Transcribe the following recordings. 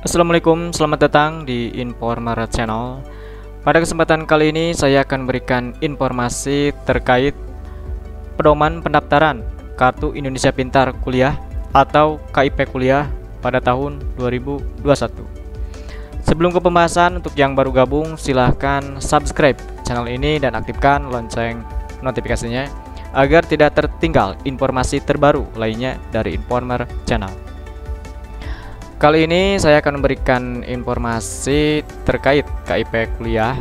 Assalamualaikum, selamat datang di Informer Channel. Pada kesempatan kali ini saya akan berikan informasi terkait pedoman pendaftaran Kartu Indonesia Pintar Kuliah atau KIP Kuliah pada tahun 2021. Sebelum ke pembahasan, untuk yang baru gabung silahkan subscribe channel ini dan aktifkan lonceng notifikasinya agar tidak tertinggal informasi terbaru lainnya dari Informer Channel. Kali ini saya akan memberikan informasi terkait KIP Kuliah.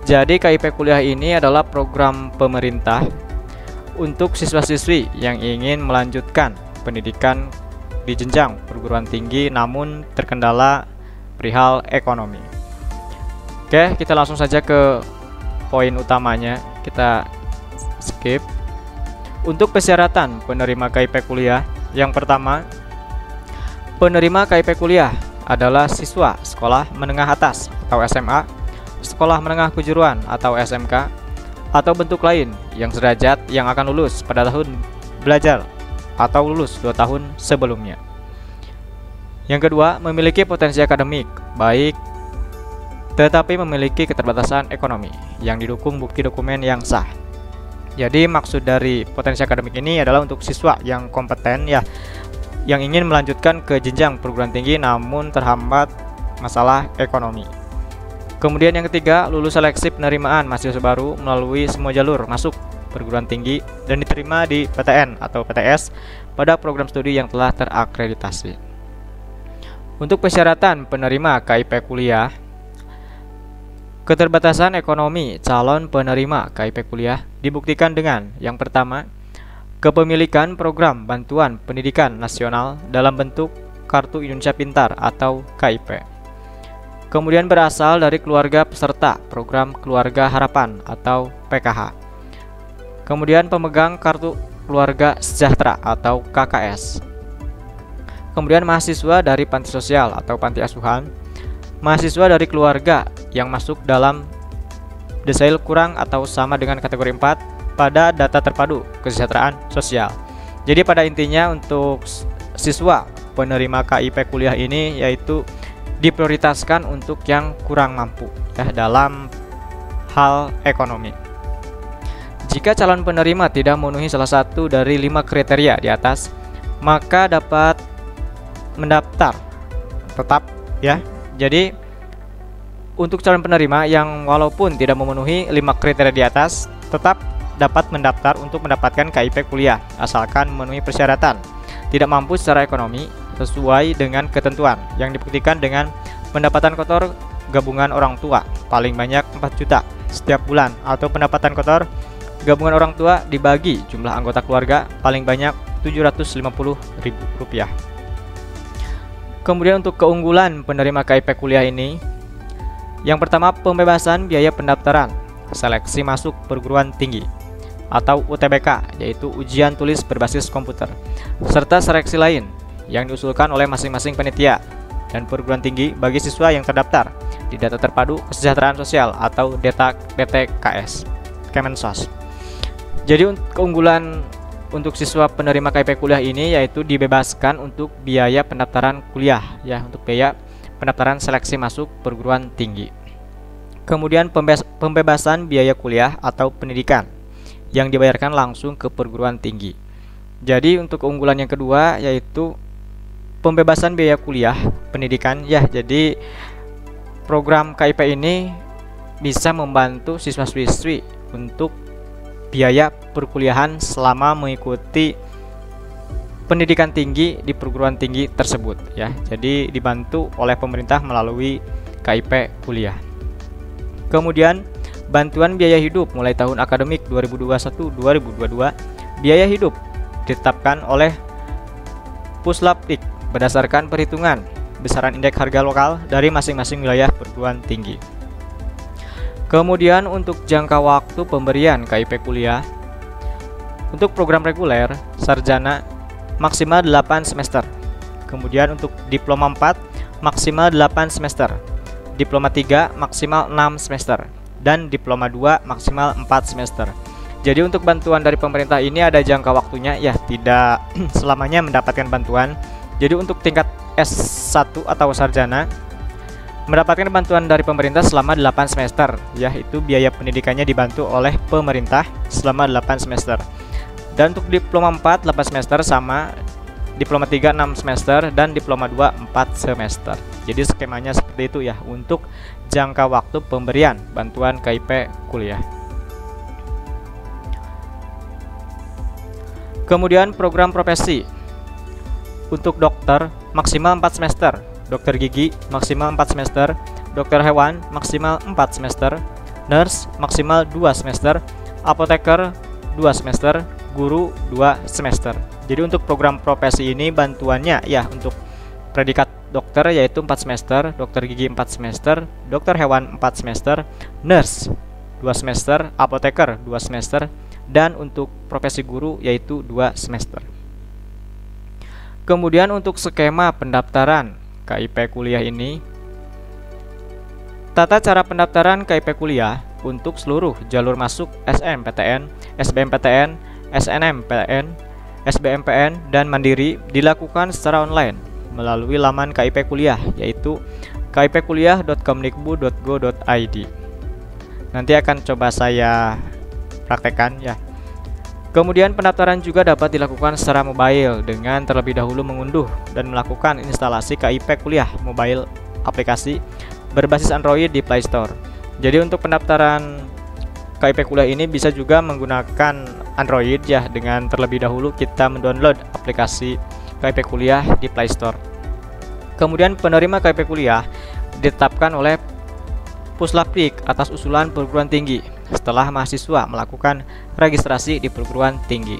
Jadi KIP Kuliah ini adalah program pemerintah untuk siswa-siswi yang ingin melanjutkan pendidikan di jenjang perguruan tinggi namun terkendala perihal ekonomi. Oke, kita langsung saja ke poin utamanya. Kita skip. Untuk persyaratan penerima KIP Kuliah, yang pertama, penerima KIP Kuliah adalah siswa sekolah menengah atas atau SMA, sekolah menengah kejuruan atau SMK, atau bentuk lain yang sederajat yang akan lulus pada tahun belajar atau lulus 2 tahun sebelumnya. Yang kedua, memiliki potensi akademik baik tetapi memiliki keterbatasan ekonomi yang didukung bukti dokumen yang sah. Jadi maksud dari potensi akademik ini adalah untuk siswa yang kompeten yang ingin melanjutkan ke jenjang perguruan tinggi namun terhambat masalah ekonomi. Kemudian yang ketiga, lulus seleksi penerimaan mahasiswa baru melalui semua jalur masuk perguruan tinggi dan diterima di PTN atau PTS pada program studi yang telah terakreditasi. Untuk persyaratan penerima KIP Kuliah, keterbatasan ekonomi calon penerima KIP Kuliah dibuktikan dengan yang pertama, kepemilikan program bantuan pendidikan nasional dalam bentuk Kartu Indonesia Pintar atau KIP. Kemudian berasal dari keluarga peserta program Keluarga Harapan atau PKH. Kemudian pemegang Kartu Keluarga Sejahtera atau KKS. Kemudian mahasiswa dari panti sosial atau panti asuhan. Mahasiswa dari keluarga yang masuk dalam desail kurang atau sama dengan kategori 4 pada data terpadu kesejahteraan sosial. Jadi pada intinya untuk siswa penerima KIP Kuliah ini yaitu diprioritaskan untuk yang kurang mampu dalam hal ekonomi. Jika calon penerima tidak memenuhi salah satu dari 5 kriteria di atas, maka dapat mendaftar tetap Jadi untuk calon penerima yang walaupun tidak memenuhi 5 kriteria di atas tetap dapat mendaftar untuk mendapatkan KIP Kuliah asalkan memenuhi persyaratan tidak mampu secara ekonomi sesuai dengan ketentuan yang dibuktikan dengan pendapatan kotor gabungan orang tua paling banyak 4 juta setiap bulan atau pendapatan kotor gabungan orang tua dibagi jumlah anggota keluarga paling banyak Rp750.000. Kemudian untuk keunggulan penerima KIP Kuliah ini, yang pertama, pembebasan biaya pendaftaran seleksi masuk perguruan tinggi atau UTBK, yaitu ujian tulis berbasis komputer, serta seleksi lain yang diusulkan oleh masing-masing panitia dan perguruan tinggi bagi siswa yang terdaftar di Data Terpadu Kesejahteraan Sosial atau DTKS Kemensos. Jadi keunggulan untuk siswa penerima KIP Kuliah ini yaitu dibebaskan untuk biaya pendaftaran kuliah untuk biaya pendaftaran seleksi masuk perguruan tinggi. Kemudian pembebasan biaya kuliah atau pendidikan yang dibayarkan langsung ke perguruan tinggi. Jadi untuk keunggulan yang kedua yaitu pembebasan biaya kuliah pendidikan jadi program KIP ini bisa membantu siswa-siswi untuk biaya perkuliahan selama mengikuti pendidikan tinggi di perguruan tinggi tersebut Jadi dibantu oleh pemerintah melalui KIP Kuliah. Kemudian bantuan biaya hidup mulai tahun akademik 2021-2022. Biaya hidup ditetapkan oleh Puslapdik berdasarkan perhitungan besaran indeks harga lokal dari masing-masing wilayah perguruan tinggi. Kemudian untuk jangka waktu pemberian KIP Kuliah, untuk program reguler sarjana maksimal 8 semester. Kemudian untuk diploma 4 maksimal 8 semester. Diploma 3 maksimal 6 semester dan diploma 2 maksimal 4 semester. Jadi untuk bantuan dari pemerintah ini ada jangka waktunya tidak selamanya mendapatkan bantuan, Jadi untuk tingkat S1 atau sarjana mendapatkan bantuan dari pemerintah selama 8 semester, yaitu biaya pendidikannya dibantu oleh pemerintah selama 8 semester. Dan untuk diploma 4 8 semester sama, diploma 3 6 semester, dan diploma 2 4 semester. Jadi skemanya seperti itu ya untuk jangka waktu pemberian bantuan KIP kuliah. Kemudian program profesi. Untuk dokter maksimal 4 semester, dokter gigi maksimal 4 semester, dokter hewan maksimal 4 semester, nurse maksimal 2 semester, apoteker 2 semester, guru 2 semester. Jadi untuk program profesi ini bantuannya ya untuk predikat dokter yaitu 4 semester, dokter gigi 4 semester, dokter hewan 4 semester, nurse 2 semester, apoteker 2 semester, dan untuk profesi guru yaitu 2 semester. Kemudian untuk skema pendaftaran KIP kuliah ini, tata cara pendaftaran KIP kuliah untuk seluruh jalur masuk SNMPTN, SBMPTN, SNMPTN, SBMPN, dan Mandiri dilakukan secara online melalui laman KIP kuliah yaitu kipkuliah.kemdikbud.go.id. Nanti akan coba saya praktekkan ya. Kemudian pendaftaran juga dapat dilakukan secara mobile dengan terlebih dahulu mengunduh dan melakukan instalasi KIP kuliah mobile aplikasi berbasis Android di Play Store. Jadi untuk pendaftaran KIP kuliah ini bisa juga menggunakan Android ya, dengan terlebih dahulu kita mendownload aplikasi KIP kuliah di Play Store. Kemudian penerima KIP kuliah ditetapkan oleh Puslapdik atas usulan perguruan tinggi setelah mahasiswa melakukan registrasi di perguruan tinggi.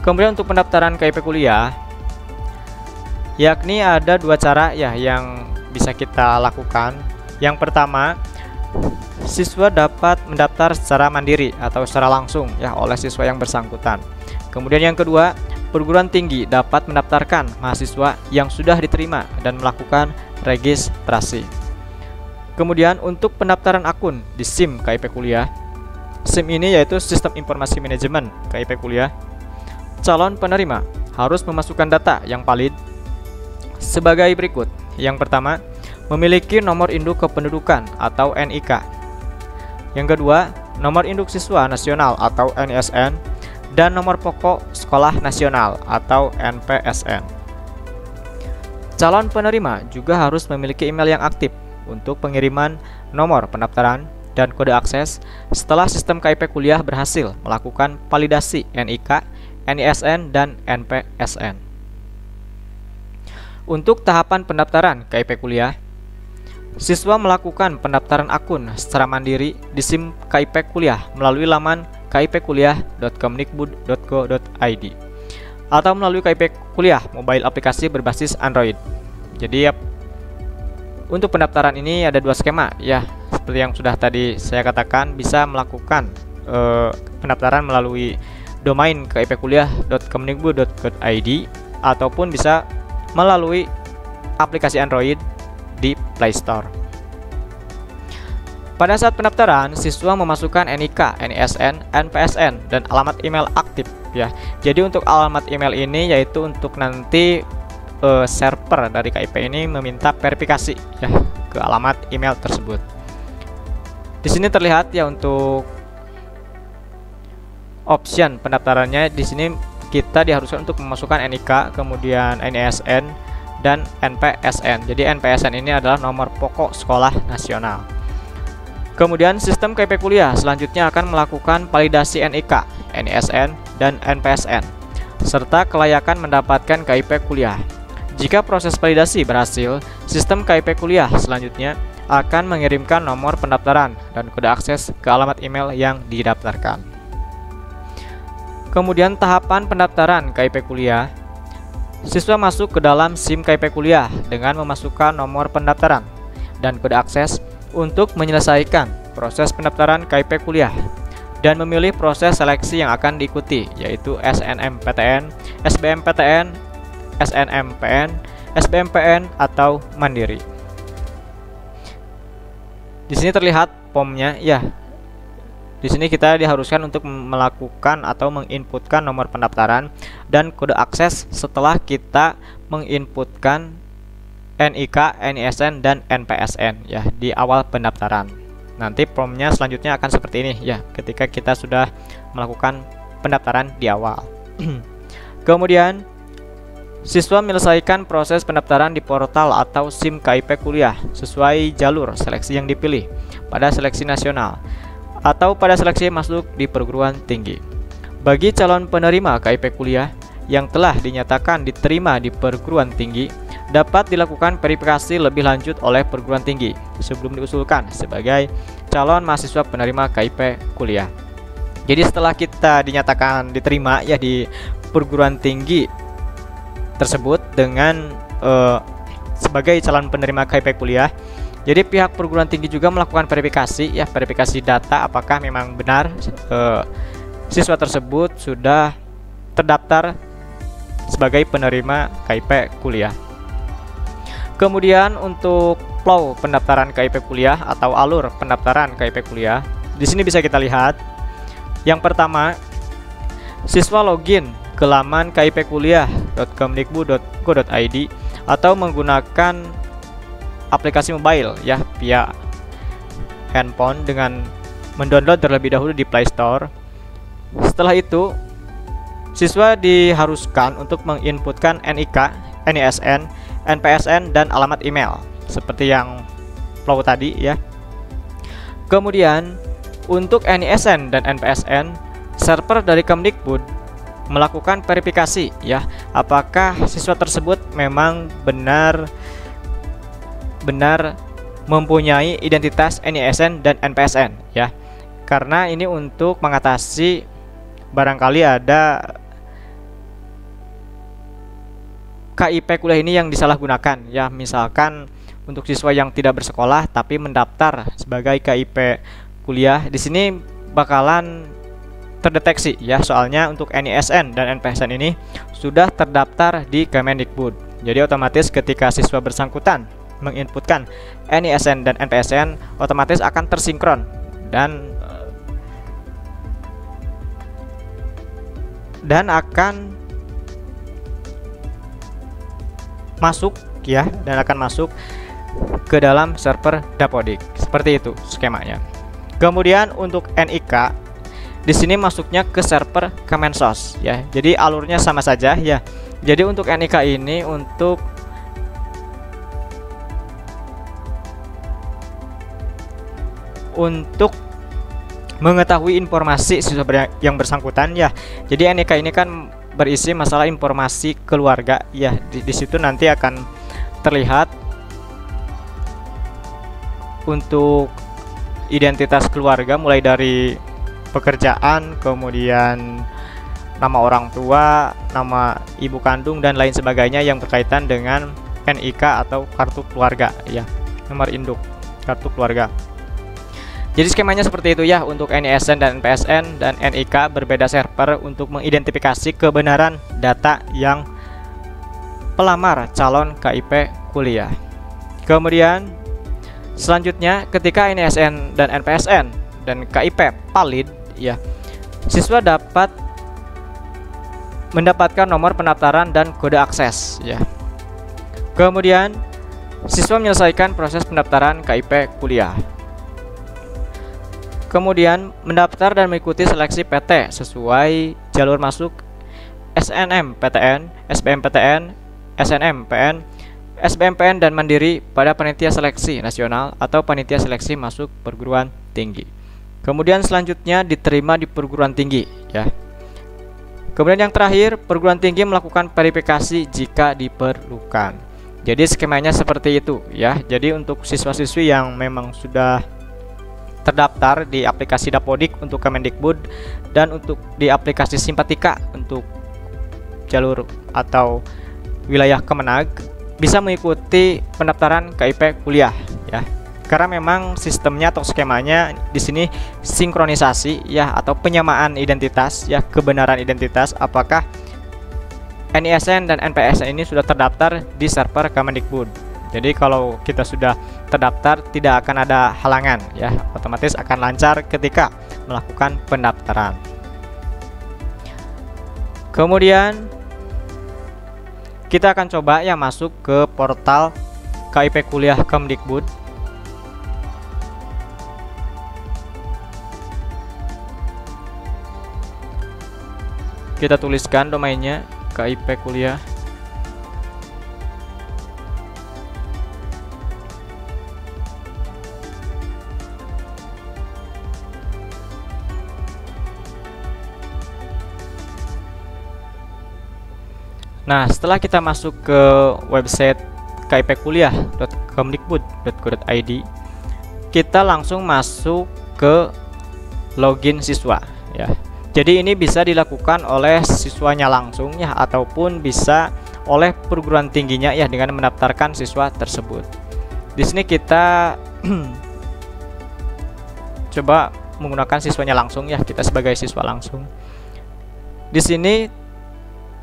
Kemudian untuk pendaftaran KIP kuliah, yakni ada 2 cara ya yang bisa kita lakukan. Yang pertama, siswa dapat mendaftar secara mandiri atau secara langsung ya oleh siswa yang bersangkutan. Kemudian yang kedua, perguruan tinggi dapat mendaftarkan mahasiswa yang sudah diterima dan melakukan registrasi. Kemudian untuk pendaftaran akun di SIM KIP kuliah, SIM ini yaitu Sistem Informasi Manajemen KIP kuliah, calon penerima harus memasukkan data yang valid sebagai berikut. Yang pertama, memiliki nomor induk kependudukan atau NIK. Yang kedua, nomor induk siswa nasional atau NISN, dan nomor pokok sekolah nasional atau NPSN. Calon penerima juga harus memiliki email yang aktif untuk pengiriman nomor pendaftaran dan kode akses setelah sistem KIP kuliah berhasil melakukan validasi NIK, NISN, dan NPSN. Untuk tahapan pendaftaran KIP kuliah, siswa melakukan pendaftaran akun secara mandiri di SIM KIP kuliah melalui laman kipkuliah.kemdikbud.go.id atau melalui KIP kuliah mobile aplikasi berbasis Android. Jadi untuk pendaftaran ini ada 2 skema ya, seperti yang sudah tadi saya katakan, bisa melakukan pendaftaran melalui domain kipkuliah.kemdikbud.go.id ataupun bisa melalui aplikasi Android di Play Store. Pada saat pendaftaran, siswa memasukkan NIK, NISN, NPSN, dan alamat email aktif ya. Jadi untuk alamat email ini yaitu untuk nanti server dari KIP ini meminta verifikasi ya ke alamat email tersebut. Di sini terlihat ya untuk option pendaftarannya. Di sini kita diharuskan untuk memasukkan NIK, kemudian NISN, dan NPSN. Jadi NPSN ini adalah nomor pokok sekolah nasional. Kemudian sistem KIP kuliah selanjutnya akan melakukan validasi NIK, NISN, dan NPSN serta kelayakan mendapatkan KIP kuliah. Jika proses validasi berhasil, sistem KIP kuliah selanjutnya akan mengirimkan nomor pendaftaran dan kode akses ke alamat email yang didaftarkan. Kemudian tahapan pendaftaran KIP kuliah, siswa masuk ke dalam SIM KIP kuliah dengan memasukkan nomor pendaftaran dan kode akses untuk menyelesaikan proses pendaftaran KIP kuliah dan memilih proses seleksi yang akan diikuti, yaitu SNMPTN, SBMPTN, SNMPN, SBMPN, atau Mandiri. Di sini terlihat formnya ya. Di sini kita diharuskan untuk melakukan atau menginputkan nomor pendaftaran, dan kode akses setelah kita menginputkan NIK, NISN, dan NPSN ya di awal pendaftaran. Nanti promnya selanjutnya akan seperti ini ya ketika kita sudah melakukan pendaftaran di awal. Kemudian siswa menyelesaikan proses pendaftaran di portal atau SIM KIP kuliah sesuai jalur seleksi yang dipilih pada seleksi nasional atau pada seleksi masuk di perguruan tinggi. Bagi calon penerima KIP kuliah yang telah dinyatakan diterima di perguruan tinggi, dapat dilakukan verifikasi lebih lanjut oleh perguruan tinggi sebelum diusulkan sebagai calon mahasiswa penerima KIP kuliah. Jadi setelah kita dinyatakan diterima ya di perguruan tinggi tersebut dengan sebagai calon penerima KIP kuliah, jadi pihak perguruan tinggi juga melakukan verifikasi ya, verifikasi data apakah memang benar siswa tersebut sudah terdaftar sebagai penerima KIP kuliah. Kemudian untuk flow pendaftaran KIP kuliah atau alur pendaftaran KIP kuliah, di sini bisa kita lihat. Yang pertama, siswa login ke laman kipkuliah.kemdikbud.go.id atau menggunakan aplikasi mobile ya via handphone dengan mendownload terlebih dahulu di Play Store. Setelah itu, siswa diharuskan untuk menginputkan NIK, NISN, NPSN, dan alamat email seperti yang flow tadi ya. Kemudian untuk NISN dan NPSN, server dari Kemdikbud melakukan verifikasi ya, apakah siswa tersebut memang benar mempunyai identitas NISN dan NPSN ya. Karena ini untuk mengatasi barangkali ada KIP kuliah ini yang disalahgunakan ya, misalkan untuk siswa yang tidak bersekolah tapi mendaftar sebagai KIP kuliah, di sini bakalan terdeteksi ya, soalnya untuk NISN dan NPSN ini sudah terdaftar di Kemendikbud. Jadi otomatis ketika siswa bersangkutan menginputkan NISN dan NPSN, otomatis akan tersinkron dan akan masuk ya, dan akan masuk ke dalam server Dapodik. Seperti itu skemanya. Kemudian untuk NIK, di sini masuknya ke server Kemensos ya. Jadi alurnya sama saja ya. Jadi untuk NIK ini untuk mengetahui informasi siswa yang bersangkutan ya. Jadi NIK ini kan berisi masalah informasi keluarga ya. Di situ nanti akan terlihat untuk identitas keluarga mulai dari pekerjaan, kemudian nama orang tua, nama ibu kandung, dan lain sebagainya yang berkaitan dengan NIK atau kartu keluarga ya, nomor induk kartu keluarga. Jadi skemanya seperti itu ya untuk NISN dan NPSN, dan NIK berbeda server untuk mengidentifikasi kebenaran data yang pelamar calon KIP kuliah. Kemudian selanjutnya ketika NISN dan NPSN dan KIP valid ya, siswa dapat mendapatkan nomor pendaftaran dan kode akses ya. Kemudian siswa menyelesaikan proses pendaftaran KIP kuliah. Kemudian mendaftar dan mengikuti seleksi PT sesuai jalur masuk SNMPTN, SBMPTN, SNMPN, SBMPN, dan Mandiri pada panitia seleksi nasional atau panitia seleksi masuk perguruan tinggi. Kemudian selanjutnya diterima di perguruan tinggi ya. Kemudian yang terakhir, perguruan tinggi melakukan verifikasi jika diperlukan. Jadi skemanya seperti itu ya. Jadi untuk siswa-siswi yang memang sudah terdaftar di aplikasi Dapodik untuk Kemendikbud dan untuk di aplikasi Simpatika untuk jalur atau wilayah Kemenag, bisa mengikuti pendaftaran KIP kuliah ya. Karena memang sistemnya atau skemanya di sini sinkronisasi ya, atau penyamaan identitas ya, kebenaran identitas apakah NISN dan NPSN ini sudah terdaftar di server Kemendikbud. Jadi kalau kita sudah terdaftar tidak akan ada halangan ya, otomatis akan lancar ketika melakukan pendaftaran. Kemudian kita akan coba ya masuk ke portal KIP Kuliah Kemdikbud. Kita tuliskan domainnya KIP Kuliah. Nah, setelah kita masuk ke website kipkuliah.kemdikbud.go.id, kita langsung masuk ke login siswa ya. Jadi ini bisa dilakukan oleh siswanya langsung ya, ataupun bisa oleh perguruan tingginya ya dengan mendaftarkan siswa tersebut. Di sini kita coba menggunakan siswanya langsung ya, kita sebagai siswa langsung. Di sini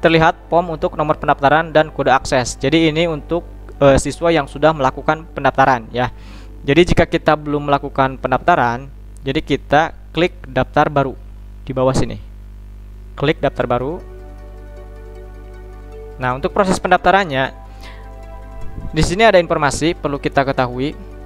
terlihat form untuk nomor pendaftaran dan kode akses. Jadi ini untuk siswa yang sudah melakukan pendaftaran ya. Jadi jika kita belum melakukan pendaftaran, jadi kita klik daftar baru di bawah sini. Klik daftar baru. Nah, untuk proses pendaftarannya, di sini ada informasi perlu kita ketahui.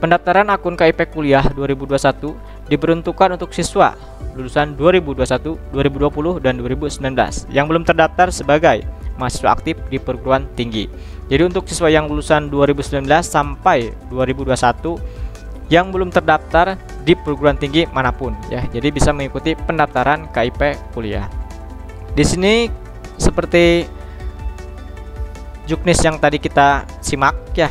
Pendaftaran akun KIP Kuliah 2021 diperuntukkan untuk siswa lulusan 2021, 2020, dan 2019 yang belum terdaftar sebagai mahasiswa aktif di perguruan tinggi. Jadi untuk siswa yang lulusan 2019 sampai 2021 yang belum terdaftar di perguruan tinggi manapun ya, jadi bisa mengikuti pendaftaran KIP Kuliah. Di sini seperti juknis yang tadi kita simak ya.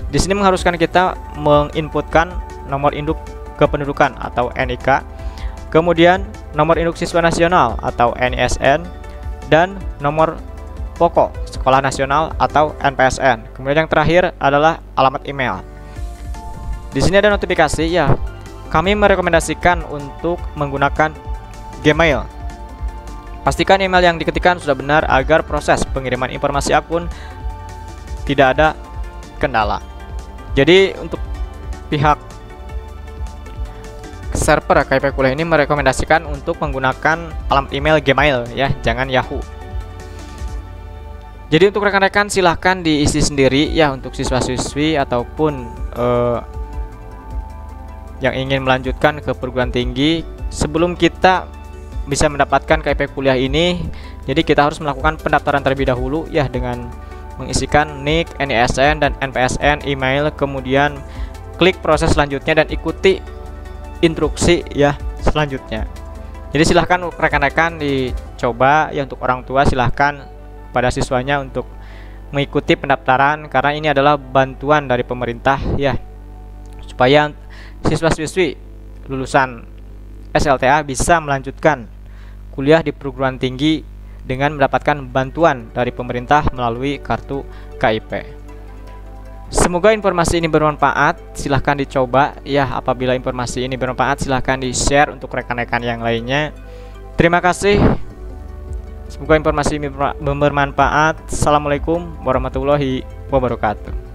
Di sini mengharuskan kita menginputkan nomor induk kependudukan atau NIK, kemudian nomor induk siswa nasional atau NISN, dan nomor pokok sekolah nasional atau NPSN. Kemudian yang terakhir adalah alamat email. Di sini ada notifikasi ya. Kami merekomendasikan untuk menggunakan Gmail. Pastikan email yang diketikkan sudah benar agar proses pengiriman informasi akun tidak ada kendala. Jadi untuk pihak server KIP Kuliah ini merekomendasikan untuk menggunakan alamat email Gmail ya, jangan Yahoo. Jadi untuk rekan-rekan silahkan diisi sendiri ya untuk siswa-siswi ataupun yang ingin melanjutkan ke perguruan tinggi. Sebelum kita bisa mendapatkan KIP Kuliah ini, jadi kita harus melakukan pendaftaran terlebih dahulu ya, dengan mengisikan NIK, NISN, dan NPSN, email, kemudian klik proses selanjutnya dan ikuti instruksi ya selanjutnya. Jadi silahkan rekan-rekan dicoba ya, untuk orang tua silahkan pada siswanya untuk mengikuti pendaftaran, karena ini adalah bantuan dari pemerintah ya, supaya siswa-siswi lulusan SLTA bisa melanjutkan kuliah di perguruan tinggi dengan mendapatkan bantuan dari pemerintah melalui kartu KIP. Semoga informasi ini bermanfaat. Silahkan dicoba ya. Apabila informasi ini bermanfaat, silahkan di-share untuk rekan-rekan yang lainnya. Terima kasih. Semoga informasi ini bermanfaat. Assalamualaikum warahmatullahi wabarakatuh.